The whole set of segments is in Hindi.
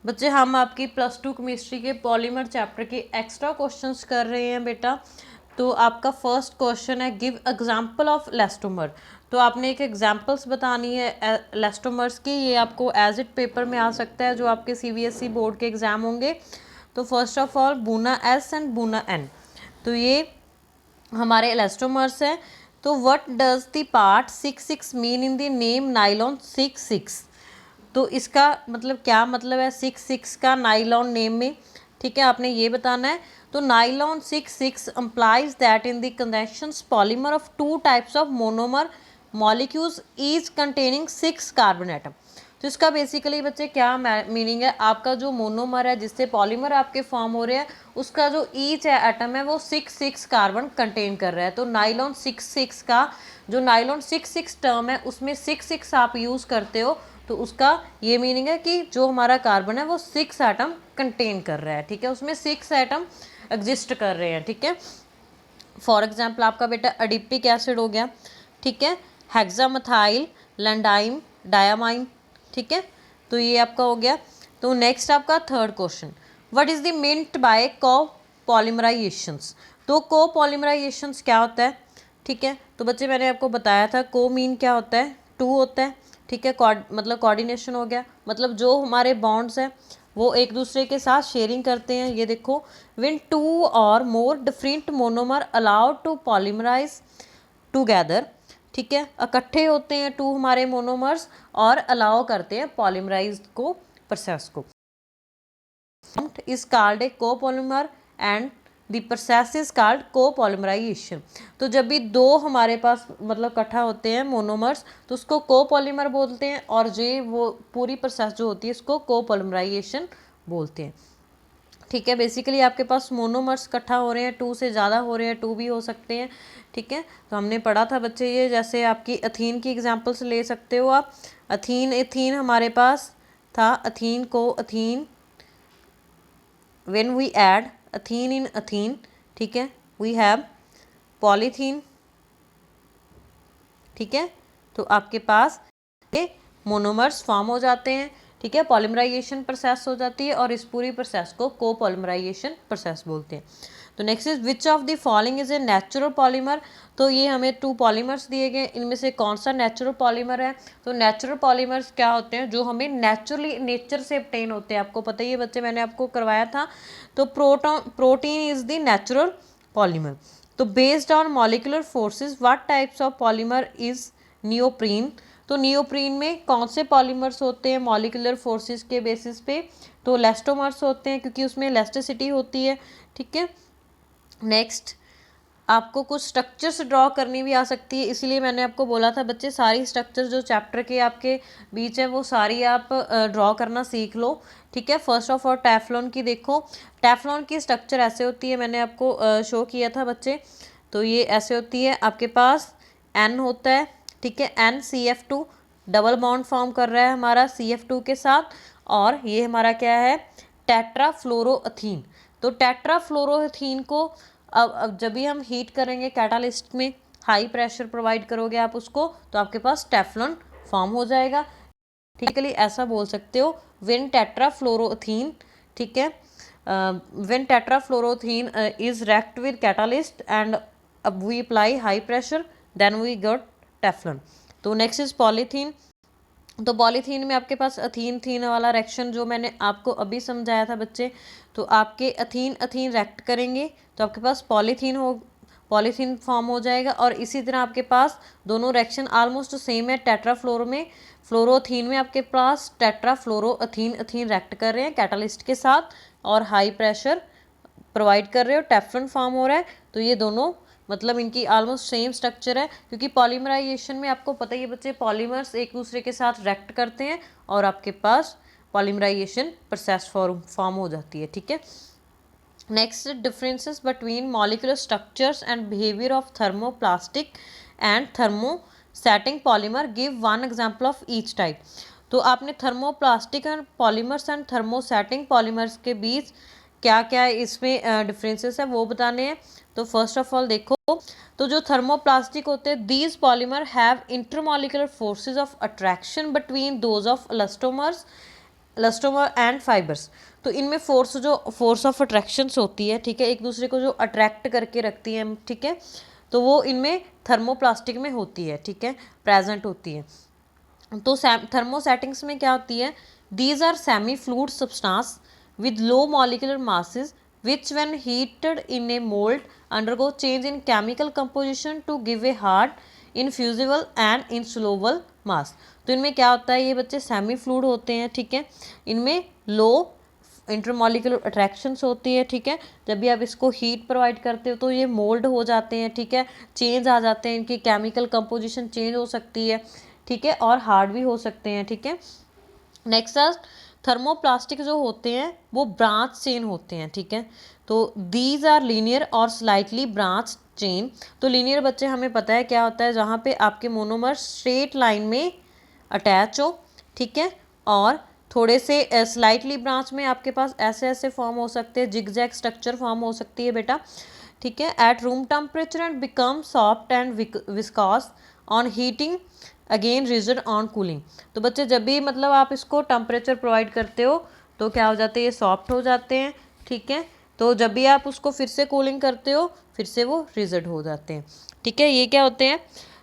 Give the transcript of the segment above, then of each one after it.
बच्चे हम आपकी +2 केमिस्ट्री के पॉलीमर चैप्टर के एक्स्ट्रा क्वेश्चंस कर रहे हैं बेटा। तो आपका फर्स्ट क्वेश्चन है गिव एग्जांपल ऑफ इलास्टोमर। तो आपने एक एग्जांपल्स बतानी है इलास्टोमर्स की। ये आपको एज इट पेपर में आ सकता है जो आपके CBSE बोर्ड के एग्ज़ाम होंगे। तो first of all buna S and buna N, तो ये हमारे इलास्टोमर्स हैं। तो what does the part 6 mean in the name nylon 6 तो इसका मतलब क्या मतलब है 6 का नाइलॉन नेम में, ठीक है, आपने ये बताना है। तो nylon 6 implies that in the condensation polymer of 2 types of monomer molecules each containing 6 carbon atom. तो इसका बेसिकली बच्चे क्या मीनिंग है, आपका जो मोनोमर है जिससे पॉलीमर आपके फॉर्म हो रहे हैं उसका जो ईच है एटम है वो 6 कार्बन कंटेन कर रहा है। तो नाइलॉन 6 का जो नाइलॉन 6 टर्म है उसमें 6 आप यूज़ करते हो, तो उसका ये मीनिंग है कि जो हमारा कार्बन है वो 6 एटम कंटेन कर रहा है, ठीक है, उसमें 6 एटम एग्जिस्ट कर रहे हैं, ठीक है। फॉर एग्जाम्पल आपका बेटा एडिपिक एसिड हो गया, ठीक है, हेक्सामेथाइल लैंडाइम डायामाइन, ठीक है, तो ये आपका हो गया। तो नेक्स्ट आपका third question, what is the meant by copolymerisations. तो कोपॉलीमराइजेशंस क्या होता है, ठीक है। तो बच्चे मैंने आपको बताया था को मीन क्या होता है, 2 होता है, ठीक है, मतलब कोऑर्डिनेशन हो गया, मतलब जो हमारे बॉन्ड्स हैं वो एक दूसरे के साथ शेयरिंग करते हैं। ये देखो, व्हेन 2 और more different monomer allowed to polymerise together, ठीक है, इकट्ठे होते हैं 2 हमारे मोनोमर्स और अलाउ करते हैं पॉलीमराइज को प्रोसेस को, is called a copolymer and the process is called copolymerisation. तो जब भी 2 हमारे पास मतलब इकट्ठा होते हैं मोनोमर्स तो उसको कोपॉलीमर बोलते हैं, और जो वो पूरी प्रोसेस जो होती है इसको कोपॉलीमराइजेशन बोलते हैं, ठीक है। बेसिकली आपके पास मोनोमर्स इकट्ठा हो रहे हैं, 2 से ज़्यादा हो रहे हैं, 2 भी हो सकते हैं, ठीक है। तो हमने पढ़ा था बच्चे ये, जैसे आपकी एथीन की एग्जांपल्स ले सकते हो आप। एथीन हमारे पास था, ethene when we add ethene in ethene, ठीक है, we have polythene, ठीक है। तो आपके पास ये मोनोमर्स फॉर्म हो जाते हैं, ठीक है, पॉलीमराइजेशन प्रोसेस हो जाती है और इस पूरी प्रोसेस को कोपॉलीमराइजेशन प्रोसेस बोलते हैं। तो next is which of the following is a natural polymer. तो ये हमें 2 पॉलीमर्स दिए गए, इनमें से कौन सा नेचुरल पॉलीमर है। तो नेचुरल पॉलीमर्स क्या होते हैं, जो हमें नेचुरली नेचर से obtain होते हैं, आपको पता ही है बच्चे, मैंने आपको करवाया था। तो protein is the natural polymer. तो based on molecular forces what types of polymer is neoprene. तो नियोप्रीन में कौन से पॉलीमर्स होते हैं मॉलिक्यूलर फोर्सेस के बेसिस पे, तो इलास्टोमर्स होते हैं क्योंकि उसमें इलास्टिसिटी होती है, ठीक है। नेक्स्ट आपको कुछ स्ट्रक्चर्स ड्रॉ करनी भी आ सकती है, इसीलिए मैंने आपको बोला था बच्चे सारी स्ट्रक्चर जो चैप्टर के आपके बीच है वो सारी आप ड्रॉ करना सीख लो, ठीक है। फर्स्ट ऑफ ऑल टेफ्लॉन की देखो, टेफ्लॉन की स्ट्रक्चर ऐसे होती है, मैंने आपको शो किया था बच्चे। तो ये ऐसे होती है, आपके पास N होता है, ठीक है, NCF2 डबल बॉन्ड फॉर्म कर रहा है हमारा CF2 के साथ, और ये हमारा क्या है टेट्राफ्लोरोएथीन। तो टेट्राफ्लोरोएथीन को अब जब भी हम हीट करेंगे कैटालिस्ट में, हाई प्रेशर प्रोवाइड करोगे आप उसको, तो आपके पास टेफ्लॉन फॉर्म हो जाएगा, ठीक है। ऐसा बोल सकते हो व्हेन टेट्राफ्लोरोएथीन, ठीक है, when tetrafluoroethene is react with catalyst and अब we apply high pressure then we get Teflon. तो नेक्स्ट इज पॉलीथीन। तो पॉलीथीन में आपके पास अथीन थीन वाला रिएक्शन जो मैंने आपको अभी समझाया था बच्चे, तो आपके अथीन रिएक्ट करेंगे तो आपके पास पॉलीथीन फॉर्म हो जाएगा। और इसी तरह आपके पास दोनों रिएक्शन ऑलमोस्ट सेम है। टेट्राफ्लोरो में फ्लोरोथीन में आपके पास टेट्राफ्लोरोएथीन रिएक्ट कर रहे हैं कैटालिस्ट के साथ और हाई प्रेशर प्रोवाइड कर रहे हो, टेफ्लॉन फॉर्म हो रहा है। तो ये दोनों मतलब इनकी ऑलमोस्ट सेम स्ट्रक्चर है, क्योंकि पॉलीमराइजेशन में आपको पता ही है बच्चे पॉलीमर्स एक दूसरे के साथ रिएक्ट करते हैं और आपके पास पॉलीमराइजेशन प्रोसेस फॉर्म हो जाती है, ठीक है। Next differences between molecular structures and behaviour of thermoplastic and thermosetting polymer, give one example of each type. तो आपने thermoplastic and polymers and thermosetting polymers के बीच क्या क्या इसमें डिफरेंसेस है वो बताने हैं। तो फर्स्ट ऑफ ऑल देखो, तो जो थर्मोप्लास्टिक होते हैं these polymer have intermolecular forces of attraction between those of elastomers elastomer and fibres. तो इनमें फोर्स ऑफ अट्रैक्शंस होती है, ठीक है, एक दूसरे को जो अट्रैक्ट करके रखती है, ठीक है, तो वो इनमें थर्मोप्लास्टिक में होती है, ठीक है, प्रेजेंट होती है। तो थर्मोसेटिंग्स में क्या होती है, these are semi fluid substance with low molecular masses which when heated in a mold undergo change in chemical composition to give a hard infusible and insoluble mass। तो इनमें क्या होता है, ये बच्चे सेमी फ्लूइड होते हैं, ठीक है, इनमें लो इंटरमोलिकुलर अट्रैक्शंस होती है, ठीक है, जब भी आप इसको हीट प्रोवाइड करते हो तो ये मोल्ड हो जाते हैं, ठीक है, चेंज आ जाते हैं, इनकी केमिकल कंपोजिशन चेंज हो सकती है, ठीक है, और हार्ड भी हो सकते हैं, ठीक है। नेक्स्ट थर्मोप्लास्टिक जो होते हैं वो ब्रांच चेन होते हैं, ठीक है, तो दीज आर लीनियर और स्लाइटली ब्रांच चेन। तो लीनियर बच्चे हमें पता है क्या होता है, जहाँ पे आपके मोनोमर स्ट्रेट लाइन में अटैच हो, ठीक है, और थोड़े से स्लाइटली ब्रांच में आपके पास ऐसे ऐसे फॉर्म हो सकते हैं, जिगजैग स्ट्रक्चर फॉर्म हो सकती है बेटा, ठीक है, at room temperature and become soft and viscous on heating again rigid on cooling. तो बच्चे जब भी मतलब आप इसको टेम्परेचर प्रोवाइड करते हो तो क्या हो जाते हैं, ये सॉफ्ट हो जाते हैं, ठीक है, तो जब भी आप उसको फिर से कूलिंग करते हो फिर से वो रिजिड हो जाते हैं, ठीक है, ये क्या होते हैं।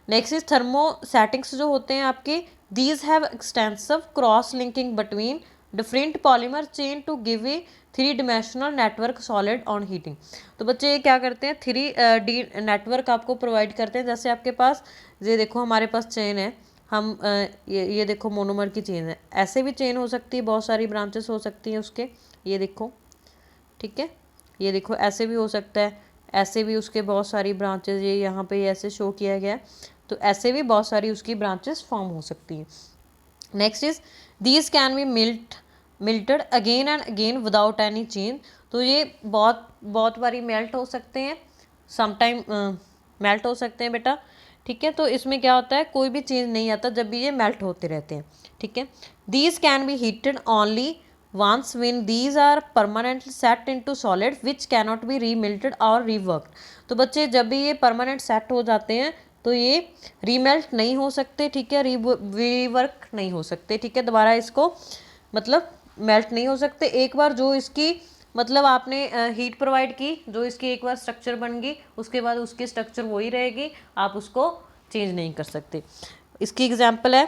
नेक्स्ट इज थर्मोसेटिंग्स जो होते हैं आपके, these have extensive cross linking between different polymer chain to give a 3 dimensional network solid on heating. तो बच्चे ये क्या करते हैं, 3D नेटवर्क आपको प्रोवाइड करते हैं। जैसे आपके पास ये देखो हमारे पास चेन है, हम ये देखो मोनोमर की चेन है, ऐसे भी चेन हो सकती है, बहुत सारी ब्रांचेस हो सकती हैं उसके, ये देखो, ठीक है, ये देखो ऐसे भी हो सकता है, ऐसे भी उसके बहुत सारी ब्रांचेस, ये यहाँ पे ऐसे शो किया गया है, तो ऐसे भी बहुत सारी उसकी ब्रांचेस फॉर्म हो सकती हैं। Next is these can be melted again and again without any change. तो ये बहुत बारी मेल्ट हो सकते हैं, समटाइम मेल्ट हो सकते हैं बेटा, ठीक है, तो इसमें क्या होता है, कोई भी चेंज नहीं आता जब भी ये मेल्ट होते रहते हैं, ठीक है। These can be heated only once when these are permanently set into solid which cannot be remelted और रीवर्क्ड। तो बच्चे जब भी ये परमानेंट सेट हो जाते हैं तो ये रीमेल्ट नहीं हो सकते, ठीक है, रीवर्क नहीं हो सकते, ठीक है, दोबारा इसको मतलब मेल्ट नहीं हो सकते। एक बार जो इसकी मतलब आपने हीट प्रोवाइड की, जो इसकी एक बार स्ट्रक्चर बन गई उसके बाद उसकी स्ट्रक्चर वही रहेगी, आप उसको चेंज नहीं कर सकते। इसकी एग्जांपल है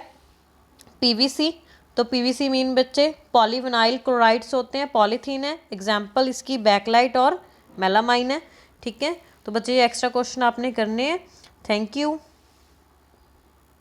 पीवीसी। तो पीवीसी मीन बच्चे पॉलीविनाइल क्लोराइड्स होते हैं, पॉलीथीन है, एग्जाम्पल इसकी बैकलाइट और मेलामाइन है, ठीक है। तो बच्चे ये एक्स्ट्रा क्वेश्चन आपने करने हैं। Thank you.